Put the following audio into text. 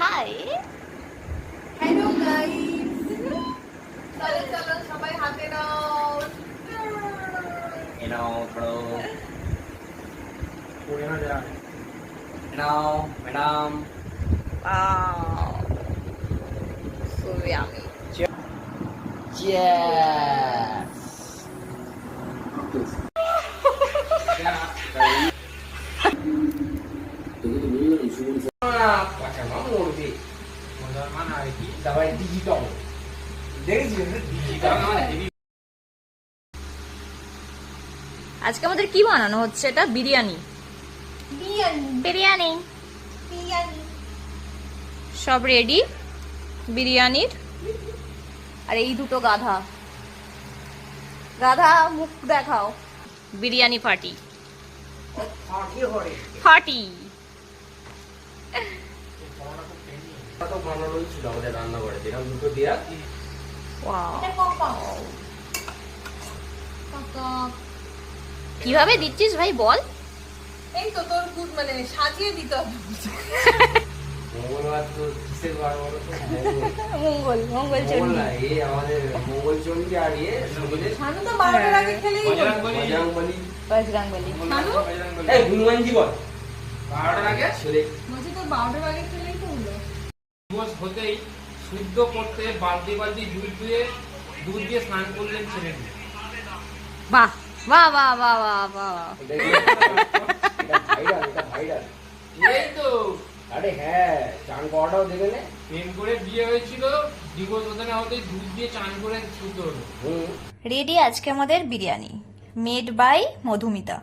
Hi hello guys, চলো চলো সবাই হাতে নাও। এনাও ধরো, এনাও madam. Wow. So yummy. Cheers. Pakai mamur sih. Modal mana lagi? Dapat digital. Dari sini digital mana jadi? আজকে আমাদের কি বানানো হচ্ছে? এটা বিরিয়ানি। বিরিয়ানি বিরিয়ানি বিরিয়ানি সব রেডি বিরিয়ানির। আর এই দুটো গাধা, গাধা মুখ দেখাও। Biryani party Party hore. Party. তো বানানোই ছিল আমাদের রান্না করে দিলাম দুটো দিয়া। ওয়াও, এটা পপা পপা। কিভাবে দিচ্ছিস ভাই বল? এই তো তোর গুড মানে সাজিয়ে দিতে হবে। মঙ্গলবার তো কিসের বার বলো তো? মঙ্গল মঙ্গল মঙ্গল চন্ডী। না, এই আমাদের মঙ্গল চন্ডী আর ইয়ে সঙ্গীতে শানু তো 12টার আগে খেলেই হলো। বজরংবলী। বজরংবলী। শানু এই হনুমানজি বল 12টার আগে ছেলে বলছি তোর 12টার আগে খেলেই তো হলো। দিবস হতেই শুদ্ধ করতে বালতি বালতি দুধ দিয়ে স্নান করলেন ছেলেটি। বাহ বাহ বাহ বাহ বাহ বাহ। এটা ভাইরাল। এই তো আরে হ্যাঁ, চান করাটাও দেখে নে। প্রেম করে বিয়ে হয়েছিল, দিবস হতে না হতেই দুধ দিয়ে চান করে শুদ্ধ হলো। হুম। রেডি আজকে আমাদের বিরিয়ানি, মেড বাই মধুমিতা।